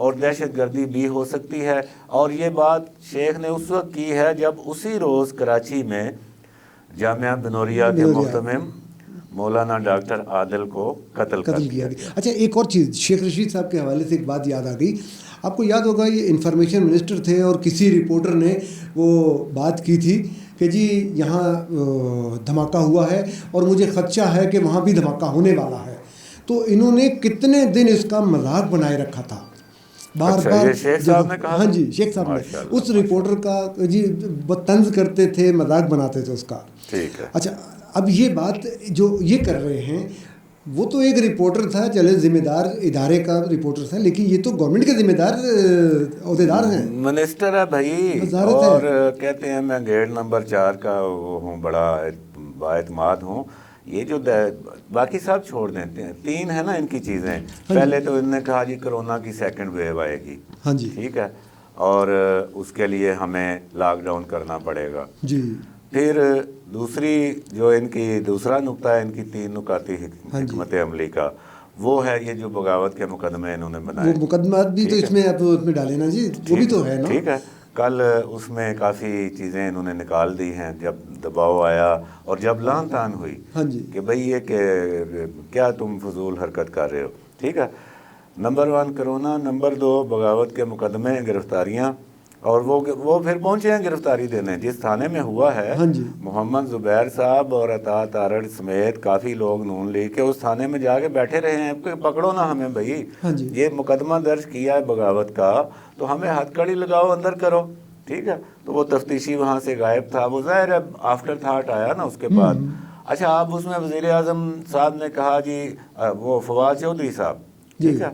اور دہشت گردی بھی ہو سکتی ہے. اور یہ بات شیخ نے اس وقت کی ہے جب اسی روز کراچی میں جامعہ بنوریہ کے محتمم مولانا ڈاکٹر عادل کو قتل کر دیا گیا. اچھا ایک اور چیز شیخ رشید صاحب کے حوالے سے ایک بات یاد آ گئی. آپ کو یاد ہوگا یہ انفارمیشن منسٹر تھے اور کسی رپورٹر نے وہ بات کی تھی کہ جی یہاں دھماکہ ہوا ہے اور مجھے خدشہ ہے کہ وہاں بھی دھماکہ ہونے والا ہے. تو انہوں نے کتنے دن اس کا مذاق بنائے رکھا تھا بار بار. شیخ صاحب نے کہا, ہاں جی شیخ صاحب نے اس رپورٹر کا جی طنز کرتے تھے, مذاق بناتے تھے اس کا. ٹھیک ہے. اچھا اب یہ بات جو یہ کر رہے ہیں وہ تو ایک رپورٹر تھا, چلے ذمہ دار ادارے کا رپورٹر تھا, لیکن یہ تو گورنمنٹ کے ذمہ دار عہدیدار ہیں, منسٹر ہے بھائی. اور کہتے ہیں میں گیٹ نمبر 4 کا وہ ہوں, بڑا باعتماد ہوں. یہ جو باقی سب چھوڑ دیتے ہیں, 3 ہے نا ان کی چیزیں. پہلے تو انہوں نے کہا جی کرونا کی سیکنڈ ویو آئے گی. ہاں جی ٹھیک ہے, اور اس کے لیے ہمیں لاک ڈاؤن کرنا پڑے گا. جی پھر دوسری جو ان کی دوسرا نقطہ ہے ان کی 3 نکاتی حکمت عملی کا, وہ ہے یہ جو بغاوت کے مقدمے انہوں نے بنائے. وہ مقدمات بھی تو اس میں ڈالے نا جی, وہ بھی تو ہے نا. ٹھیک ہے, کل اس میں کافی چیزیں انہوں نے نکال دی ہیں جب دباؤ آیا اور جب لان تان ہوئی کہ بھئی یہ کہ کیا تم فضول حرکت کر رہے ہو. ٹھیک ہے, نمبر 1 کرونا, نمبر 2 بغاوت کے مقدمے, گرفتاریاں, اور وہ پھر پہنچے ہیں گرفتاری دینے. جس تھانے میں ہوا ہے محمد زبیر صاحب اور عطا تارڑ سمیت کافی لوگ نون لیگ کے اس تھانے میں جا کے بیٹھے رہے ہیں کہ پکڑو نا ہمیں بھائی, یہ مقدمہ درج کیا ہے بغاوت کا تو ہمیں ہتھ کڑی لگاؤ, اندر کرو. ٹھیک ہے, تو وہ تفتیشی وہاں سے غائب تھا, وہ ظاہر ہے آفٹر تھاٹ آیا نا اس کے بعد. اچھا آپ اس میں وزیر اعظم صاحب نے کہا جی وہ فواد چودھری صاحب, ٹھیک ہے,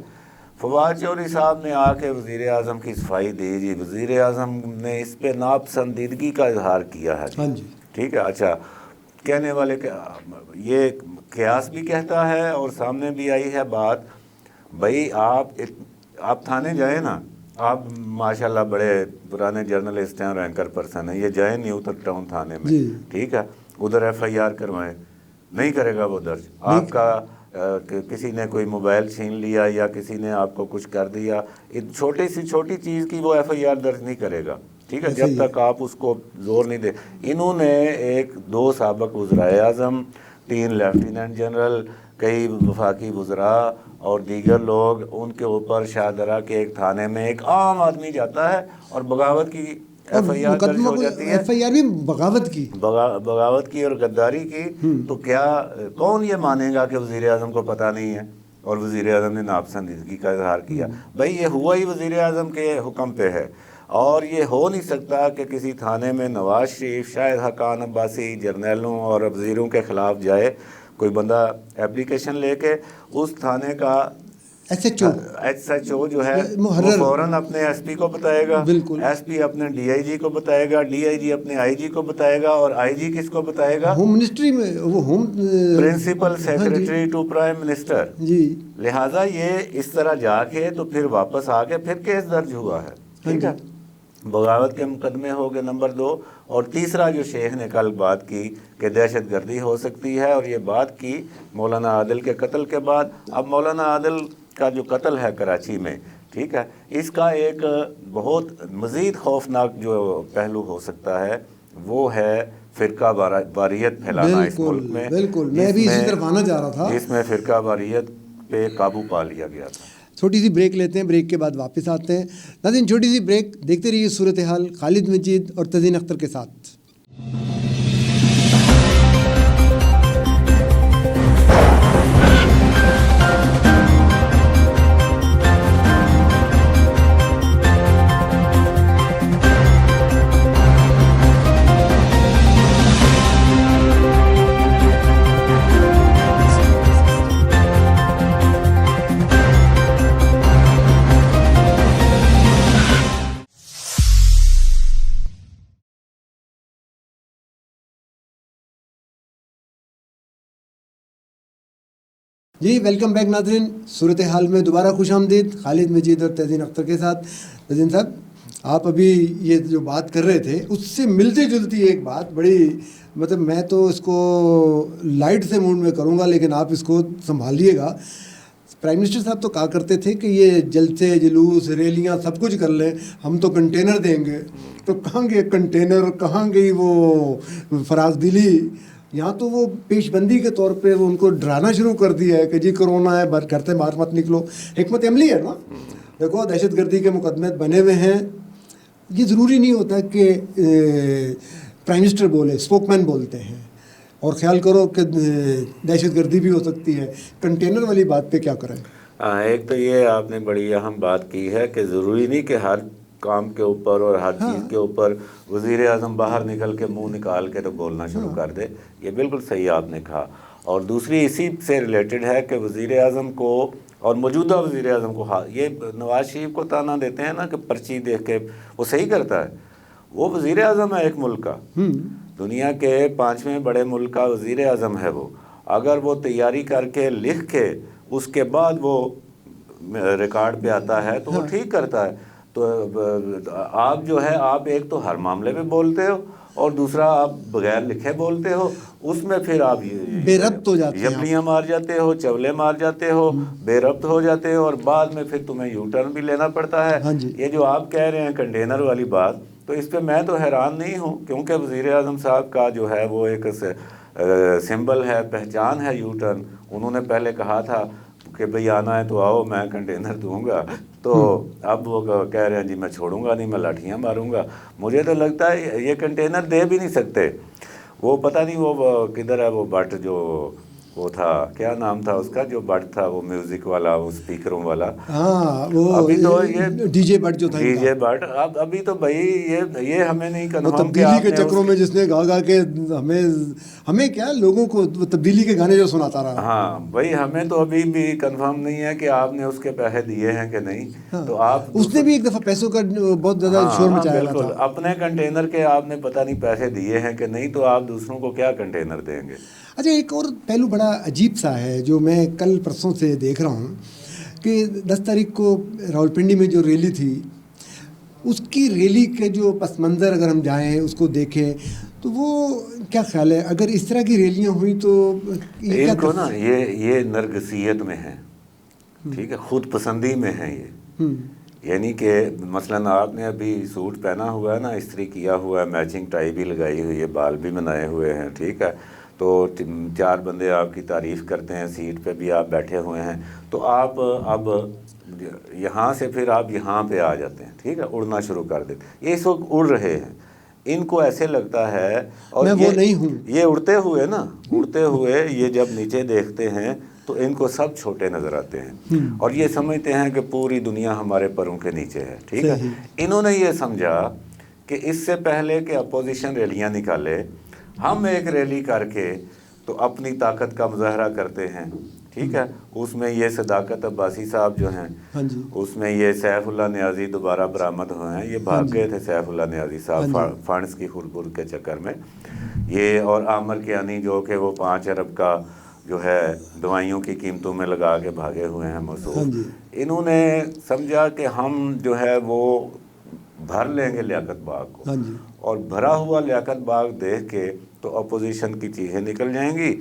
فواد چودھری صاحب نے آ کے وزیر اعظم کی صفائی دی جی. وزیر اعظم نے اس پہ ناپسندیدگی کا اظہار کیا ہے جی. ٹھیک ہے, اچھا کہنے والے یہ قیاس بھی کہتا ہے اور سامنے بھی آئی ہے بات, بھائی آپ تھانے جائیں نا, آپ ماشاءاللہ بڑے پرانے جرنلسٹ ہیں اور اینکر پرسن ہیں, یہ جائیں نیو ٹاؤن تھانے میں. ٹھیک ہے, ادھر ایف آئی آر کروائیں, نہیں کرے گا وہ درج. آپ کا کسی نے کوئی موبائل چھین لیا یا کسی نے آپ کو کچھ کر دیا, چھوٹی سی چھوٹی چیز کی وہ ایف آئی آر درج نہیں کرے گا. ٹھیک ہے, جب تک آپ اس کو زور نہیں دے. انہوں نے 2 سابق وزرائے اعظم, 3 لیفٹیننٹ جنرل, کئی وفاقی وزراء اور دیگر لوگ, ان کے اوپر شاہدرہ کے ایک تھانے میں ایک عام آدمی جاتا ہے اور بغاوت کی ایف آئی آر درج ہو جاتی ہے. ایف آئی آر بھی بغاوت کی اور غداری کی. تو کیا کون یہ مانے گا کہ وزیر اعظم کو پتہ نہیں ہے اور وزیر اعظم نے ناپسندیدگی کا اظہار کیا؟ بھائی یہ ہوا ہی وزیر اعظم کے حکم پہ ہے, اور یہ ہو نہیں سکتا کہ کسی تھانے میں نواز شریف, شاہد حقان عباسی, جرنیلوں اور وزیروں کے خلاف جائے کوئی بندہ اپلیکیشن لے کے, اس تھانے کا ایس ایچ او جو ہے وہ فوراً اپنے ایس پی کو بتائے گا, ایس پی اپنے ڈی آئی جی کو بتائے گا, ڈی آئی جی اپنے آئی جی کو بتائے گا, اور آئی جی کس کو بتائے گا؟ ہوم منسٹری میں, وہ home principal secretary to prime minister. لہٰذا یہ اس طرح جا کے تو پھر واپس آ کے پھر کیس درج ہوا ہے. ٹھیک ہے, بغاوت کے مقدمے ہو گئے نمبر 2. اور تیسرا جو شیخ نے کل بات کی کہ دہشت گردی ہو سکتی ہے, اور یہ بات کی مولانا عادل کے قتل کے بعد. اب مولانا عادل کا جو قتل ہے کراچی میں, ٹھیک ہے, اس کا ایک بہت مزید خوفناک جو پہلو ہو سکتا ہے وہ ہے فرقہ واریت پھیلانا اس ملک میں. بالکل, میں بھی اسی طرف آنا چاہ رہا تھا, جس میں فرقہ واریت پہ قابو پا لیا گیا تھا. چھوٹی سی بریک لیتے ہیں, بریک کے بعد واپس آتے ہیں. ناظرین چھوٹی سی بریک, دیکھتے رہیے صورتحال خالد مجید اور تزین اختر کے ساتھ. جی ویلکم بیک ناظرین, صورتحال میں دوبارہ خوش آمدید. خالد مجید اور تزین اختر کے ساتھ. تزین صاحب, آپ ابھی یہ جو بات کر رہے تھے اس سے ملتی جلتی ایک بات, بڑی مطلب میں تو اس کو لائٹ سے موڈ میں کروں گا لیکن آپ اس کو سنبھالیے گا. پرائم منسٹر صاحب تو کہا کرتے تھے کہ یہ جلسے جلوس ریلیاں سب کچھ کر لیں، ہم تو کنٹینر دیں گے. تو کہاں گئے کنٹینر، کہاں گئی وہ فراز دلی؟ یہاں تو وہ پیش بندی کے طور پہ وہ ان کو ڈرانا شروع کر دیا ہے کہ جی کرونا ہے، گھر سے باہر مت نکلو. حکمت عملی ہے نا. دیکھو دہشت گردی کے مقدمے بنے ہوئے ہیں، یہ ضروری نہیں ہوتا کہ پرائم منسٹر بولے، اسپوک مین بولتے ہیں. اور خیال کرو کہ دہشت گردی بھی ہو سکتی ہے. کنٹینر والی بات پہ کیا کریں؟ ایک تو یہ آپ نے بڑی اہم بات کی ہے کہ ضروری نہیں کہ ہر کام کے اوپر اور ہر چیز کے اوپر وزیر اعظم باہر نکل کے منہ نکال کے تو بولنا شروع کر دے. یہ بالکل صحیح آپ نے کہا. اور دوسری اسی سے ریلیٹڈ ہے کہ وزیر اعظم کو اور موجودہ وزیر اعظم کو یہ نواز شریف کو تانا دیتے ہیں نا کہ پرچی دیکھ کے وہ صحیح کرتا ہے. وہ وزیر اعظم ہے ایک ملک کا، دنیا کے 5ویں بڑے ملک کا وزیر اعظم ہے وہ. اگر وہ تیاری کر کے لکھ کے اس کے بعد وہ ریکارڈ پہ آتا ہے تو وہ ٹھیک کرتا ہے. تو آپ جو ہے آپ ایک تو ہر معاملے میں بولتے ہو اور دوسرا آپ بغیر لکھے بولتے ہو. اس میں پھر آپ بے ربط ہو جاتے ہیں، یبلیاں مار جاتے ہو، چولے مار جاتے ہو، بے ربط ہو جاتے ہو، اور بعد میں پھر تمہیں یو ٹرن بھی لینا پڑتا ہے. یہ جو آپ کہہ رہے ہیں کنٹینر والی بات، تو اس پہ میں تو حیران نہیں ہوں، کیونکہ وزیر اعظم صاحب کا جو ہے وہ ایک سمبل ہے، پہچان ہے یو ٹرن. انہوں نے پہلے کہا تھا کہ بھئی آنا ہے تو آؤ، میں کنٹینر دوں گا. تو اب وہ کہہ رہے ہیں جی میں چھوڑوں گا نہیں، میں لاٹھیاں ماروں گا. مجھے تو لگتا ہے یہ کنٹینر دے بھی نہیں سکتے. وہ پتہ نہیں وہ کدھر ہے وہ بٹ جو وہ تھا، کیا نام تھا اس کا جو بٹ تھا، وہ میوزک والا، وہ اسپیکروں والا. ہاں وہ ابھی تو یہ ڈی جے بٹ جو تھا، ڈی جے بٹ. ابھی تو بھائی یہ ہمیں نہیں کنفرم، تبدیلی کے چکروں میں جس نے گا کے ہمیں کیا لوگوں کو تبدیلی کے گانے جو سناتا رہا. ہاں بھائی ہمیں تو ابھی بھی کنفرم نہیں ہے کہ آپ نے اس کے پیسے دیے ہیں کہ نہیں. تو آپ اس نے بھی ایک دفعہ پیسوں کا بہت زیادہ شور مچایا تھا. بالکل اپنے کنٹینر کے آپ نے پتہ نہیں پیسے دیے ہیں کہ نہیں، تو آپ دوسروں کو کیا کنٹینر دیں گے. اچھا ایک اور پہلو بڑا عجیب سا ہے جو میں کل پرسوں سے دیکھ رہا ہوں کہ 10 تاریخ کو راولپنڈی میں جو ریلی تھی، اس کی ریلی کے جو پس منظر اگر ہم جائیں اس کو دیکھیں تو وہ کیا خیال ہے اگر اس طرح کی ریلیاں ہوئی تو ان کو نا یہ نرگسیت میں ہے، ٹھیک ہے، خود پسندی میں ہے یہ. یعنی کہ مثلاً آپ نے ابھی سوٹ پہنا ہوا ہے نا، استری کیا ہوا ہے، میچنگ ٹائی بھی لگائی ہوئی ہے، بال بھی بنائے ہوئے ہیں، ٹھیک ہے. تو 4 بندے آپ کی تعریف کرتے ہیں، سیٹ پہ بھی آپ بیٹھے ہوئے ہیں. تو آپ اب یہاں سے پھر آپ یہاں پہ آ جاتے ہیں، ٹھیک ہے، اڑنا شروع کر دیتے. یہ اس وقت اڑ رہے ہیں، ان کو ایسے لگتا ہے، اور میں وہ نہیں ہوں. یہ اڑتے ہوئے یہ جب نیچے دیکھتے ہیں تو ان کو سب چھوٹے نظر آتے ہیں، اور یہ سمجھتے ہیں کہ پوری دنیا ہمارے پروں کے نیچے ہے، ٹھیک ہے. انہوں نے یہ سمجھا کہ اس سے پہلے کہ اپوزیشن ریلیاں نکالے، ہم ایک ریلی کر کے تو اپنی طاقت کا مظاہرہ کرتے ہیں، ٹھیک ہے. اس میں یہ صداقت عباسی صاحب جو ہیں، اس میں یہ سیف اللہ نیازی دوبارہ برآمد ہوئے ہیں. یہ بھاگ گئے تھے سیف اللہ نیازی صاحب فنڈز کی خربر کے چکر میں. یہ اور عامر کیانی جو کہ وہ 5 ارب کا جو ہے دوائیوں کی قیمتوں میں لگا کے بھاگے ہوئے ہیں موصوف. انہوں نے سمجھا کہ ہم جو ہے وہ بھر لیں گے لیاقت باغ کو، اور بھرا ہوا لیاقت باغ دیکھ کے تو اپوزیشن کی چیزیں نکل جائیں گی.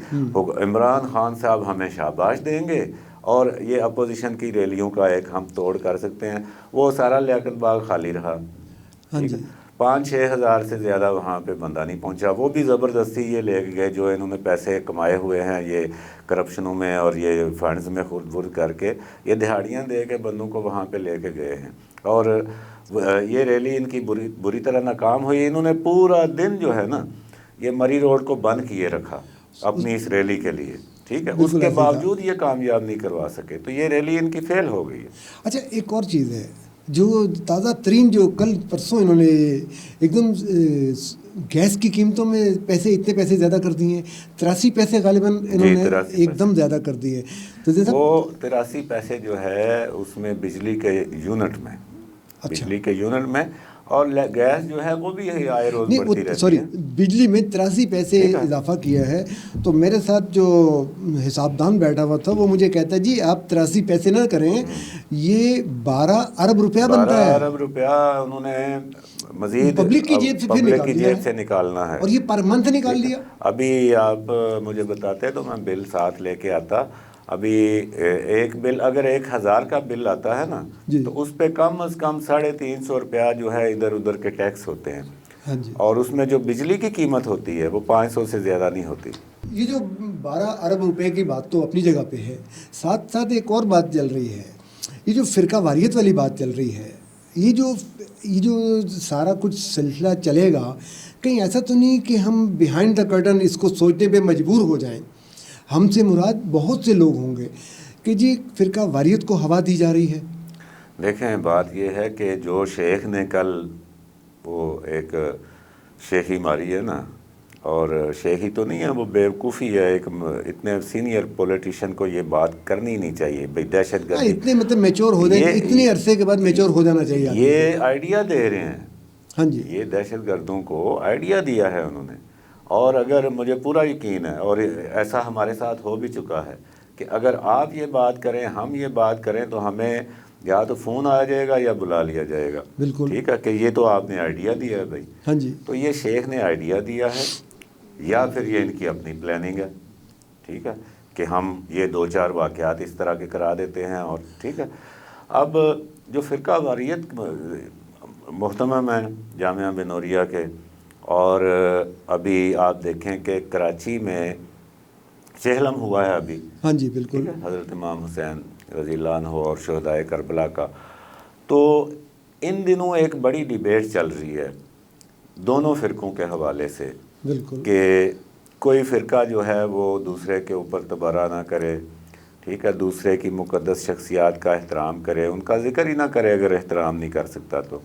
عمران خان صاحب ہمیں شاباش دیں گے، اور یہ اپوزیشن کی ریلیوں کا ایک ہم توڑ کر سکتے ہیں. وہ سارا لیاقت باغ خالی رہا، 5-6 ہزار سے زیادہ وہاں پہ بندہ نہیں پہنچا. وہ بھی زبردستی یہ لے کے گئے جو انہوں نے پیسے کمائے ہوئے ہیں یہ کرپشنوں میں اور یہ فنڈز میں خود برد کر کے، یہ دہاڑیاں دے کے بندوں کو وہاں پہ لے کے گئے ہیں. اور یہ ریلی ان کی بری طرح ناکام ہوئی. انہوں نے پورا دن جو ہے نا یہ مری روڈ کو بند کیے رکھا اپنی اس ریلی کے لیے، ٹھیک ہے. اس کے باوجود یہ کامیاب نہیں کروا سکے، تو یہ ریلی ان کی فیل ہو گئی ہے. اچھا ایک اور چیز ہے جو تازہ ترین، جو کل پرسوں انہوں نے ایک دم گیس کی قیمتوں میں اتنے پیسے زیادہ کر دیے ہیں، 83 پیسے غالباً انہوں نے ایک دم زیادہ کر دیے. تو وہ 83 پیسے جو ہے اس میں بجلی کے یونٹ میں، بجلی کے یونٹ میں، اور گیس جو ہے وہ بھی یہی آئے روز بڑھتی رہتی ہے. سوری، بجلی میں 83 پیسے اضافہ کیا ہے. تو میرے ساتھ جو حساب دان بیٹھا ہوا تھا وہ مجھے کہتا ہے جی آپ 83 پیسے نہ کریں، یہ 12 ارب روپیہ بنتا ہے. 12 ارب روپیہ انہوں نے مزید پبلک کی جیب سے نکالنا ہے، اور یہ پر منتھ نکال لیا. ابھی آپ مجھے بتاتے تو میں بل ساتھ لے کے آتا. ابھی ایک بل اگر 1000 کا بل آتا ہے نا جی تو اس پہ کم از کم 350 روپیہ جو ہے ادھر ادھر کے ٹیکس ہوتے ہیں، ہاں جی، اور اس میں جو بجلی کی قیمت ہوتی ہے وہ 500 سے زیادہ نہیں ہوتی۔ یہ جو 12 ارب روپے کی بات تو اپنی جگہ پہ ہے، ساتھ ساتھ ایک اور بات چل رہی ہے، یہ جو فرقہ واریت والی بات چل رہی ہے، یہ جو سارا کچھ سلسلہ چلے گا، کہیں ایسا تو نہیں کہ ہم بیہائنڈ دا کرٹن اس کو سوچنے پہ مجبور ہو جائیں؟ ہم سے مراد بہت سے لوگ ہوں گے کہ جی فرقہ واریت کو ہوا دی جا رہی ہے۔ دیکھیں بات یہ ہے کہ جو شیخ نے کل وہ ایک شیخی ماری ہے نا، اور شیخی تو نہیں ہے، وہ بیوقوفی ہے، ایک اتنے سینئر پولیٹیشین کو یہ بات کرنی نہیں چاہیے بھئی دہشت گردی، اتنے مطلب میچور ہو جائیں، اتنے عرصے کے بعد میچور ہو جانا چاہیے آدمی۔ یہ آئیڈیا دے رہے ہیں، ہاں جی، یہ دہشت گردوں کو آئیڈیا دیا ہے انہوں نے، اور اگر مجھے پورا یقین ہے اور ایسا ہمارے ساتھ ہو بھی چکا ہے کہ اگر آپ یہ بات کریں، ہم یہ بات کریں تو ہمیں یا تو فون آ جائے گا یا بلا لیا جائے گا، بالکل، ٹھیک ہے، کہ یہ تو آپ نے آئیڈیا دیا ہے بھائی۔ ہاں جی، تو یہ شیخ نے آئیڈیا دیا ہے یا پھر یہ ان کی اپنی پلاننگ ہے، ٹھیک ہے، کہ ہم یہ 2-4 واقعات اس طرح کے کرا دیتے ہیں، اور ٹھیک ہے۔ اب جو فرقہ واریت محتمم ہیں جامعہ بنوریہ کے، اور ابھی آپ دیکھیں کہ کراچی میں چہلم ہوا ہے ابھی، ہاں جی، بالکل، ٹھیک ہے، حضرت امام حسین رضی اللہ عنہ اور شہدائے کربلا کا، تو ان دنوں ایک بڑی ڈیبیٹ چل رہی ہے دونوں فرقوں کے حوالے سے بالکل، کہ کوئی فرقہ جو ہے وہ دوسرے کے اوپر تبرہ نہ کرے، ٹھیک ہے، دوسرے کی مقدس شخصیات کا احترام کرے، ان کا ذکر ہی نہ کرے اگر احترام نہیں کر سکتا تو۔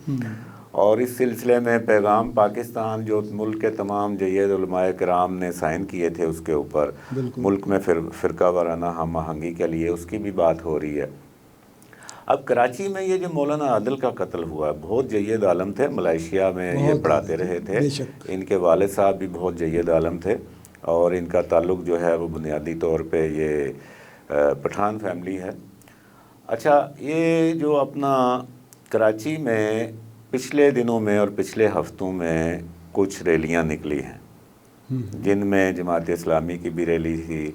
اور اس سلسلے میں پیغام پاکستان جو ملک کے تمام جید علماء کرام نے سائن کیے تھے اس کے اوپر، بالکل، ملک میں فرقہ وارانہ ہم آہنگی کے لیے، اس کی بھی بات ہو رہی ہے۔ اب کراچی میں یہ جو مولانا عادل کا قتل ہوا، بہت جید عالم تھے، ملائیشیا میں یہ بہت پڑھاتے زیادہ، رہے تھے، بے شک، ان کے والد صاحب بھی بہت جید عالم تھے، اور ان کا تعلق جو ہے وہ بنیادی طور پہ یہ پٹھان فیملی ہے۔ اچھا، یہ جو اپنا کراچی میں پچھلے دنوں میں اور پچھلے ہفتوں میں کچھ ریلیاں نکلی ہیں، جن میں جماعت اسلامی کی بھی ریلی تھی،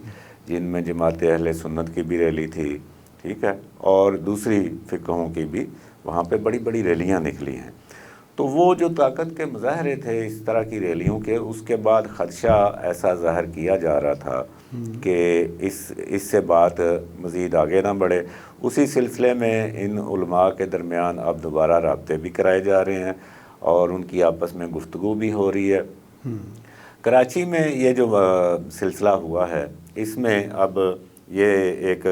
جن میں جماعت اہل سنت کی بھی ریلی تھی، ٹھیک ہے، اور دوسری فقہوں کی بھی وہاں پہ بڑی بڑی ریلیاں نکلی ہیں۔ تو وہ جو طاقت کے مظاہرے تھے اس طرح کی ریلیوں کے، اس کے بعد خدشہ ایسا ظاہر کیا جا رہا تھا کہ اس سے بات مزید آگے نہ بڑھے۔ اسی سلسلے میں ان علماء کے درمیان اب دوبارہ رابطے بھی کرائے جا رہے ہیں اور ان کی آپس میں گفتگو بھی ہو رہی ہے۔ کراچی میں یہ جو سلسلہ ہوا ہے، اس میں اب یہ ایک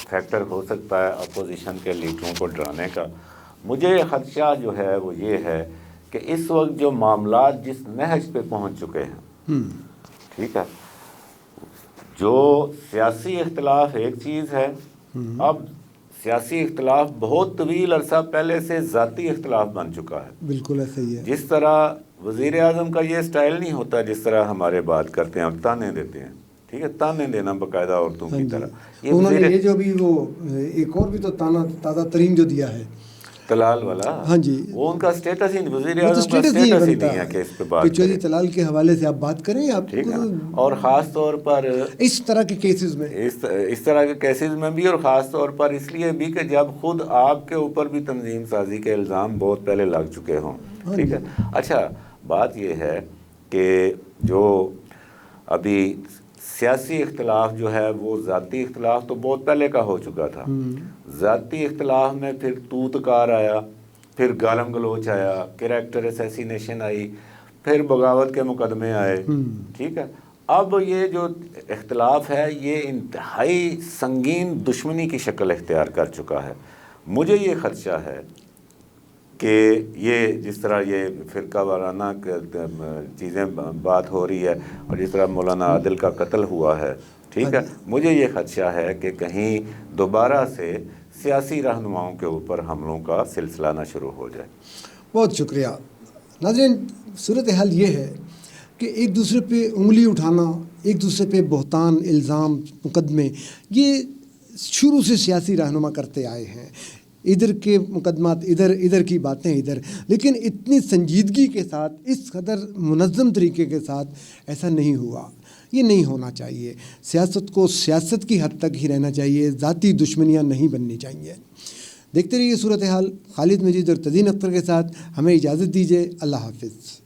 فیکٹر ہو سکتا ہے اپوزیشن کے لیڈروں کو ڈرانے کا۔ مجھے خدشہ جو ہے وہ یہ ہے کہ اس وقت جو معاملات جس نہج پہ پہنچ چکے ہیں، ٹھیک ہے، جو سیاسی اختلاف ایک چیز ہے، اب سیاسی اختلاف بہت طویل عرصہ پہلے سے ذاتی اختلاف بن چکا ہے۔ بالکل ایسا ہی ہے، جس طرح وزیر اعظم کا یہ سٹائل نہیں ہوتا جس طرح ہمارے بات کرتے ہیں اور تانے دیتے ہیں، ٹھیک ہے، تانے دینا باقاعدہ عورتوں کی طرح۔ انہوں نے یہ جو بھی وہ ایک اور بھی تو تانا تازہ ترین جو دیا ہے طلال والا، ہاں جی، وہ ان کا سٹیٹس ہی نہیں، وزیر وہ تو اعظم کا سٹیٹس سٹیٹس ہی نہیں ہے کہ اس پہ بات کہ چوری کریں، طلال کے حوالے سے آپ بات کریں، آپ ٹھیک ہے نا۔ اور خاص طور پر اس طرح کے کیسز میں، اس طرح کے کیسز میں بھی، اور خاص طور پر اس لیے بھی کہ جب خود آپ کے اوپر بھی تنظیم سازی کے الزام بہت پہلے لگ چکے ہوں، ٹھیک ہے۔ اچھا، بات یہ ہے کہ جو ابھی سیاسی اختلاف جو ہے وہ ذاتی اختلاف تو بہت پہلے کا ہو چکا تھا، ذاتی اختلاف میں پھر تو تکار آیا، پھر گالم گلوچ آیا، کریکٹر اسیسینیشن آئی، پھر بغاوت کے مقدمے آئے، ٹھیک ہے۔ اب یہ جو اختلاف ہے یہ انتہائی سنگین دشمنی کی شکل اختیار کر چکا ہے۔ مجھے یہ خدشہ ہے کہ یہ جس طرح یہ فرقہ وارانہ چیزیں بات ہو رہی ہے اور جس طرح مولانا عادل کا قتل ہوا ہے، ٹھیک ہے، مجھے یہ خدشہ ہے کہ کہیں دوبارہ سے سیاسی رہنماؤں کے اوپر حملوں کا سلسلہ نہ شروع ہو جائے۔ بہت شکریہ ناظرین۔ صورتحال یہ ہے کہ ایک دوسرے پہ انگلی اٹھانا، ایک دوسرے پہ بہتان، الزام، مقدمے، یہ شروع سے سیاسی رہنما کرتے آئے ہیں، ادھر کے مقدمات ادھر، ادھر کی باتیں ادھر، لیکن اتنی سنجیدگی کے ساتھ، اس قدر منظم طریقے کے ساتھ ایسا نہیں ہوا۔ یہ نہیں ہونا چاہیے. سیاست کو سیاست کی حد تک ہی رہنا چاہیے، ذاتی دشمنیاں نہیں بننی چاہیے. دیکھتے رہیے صورتحال. خالد مجید اور تزین اختر کے ساتھ ہمیں اجازت دیجیے. اللہ حافظ.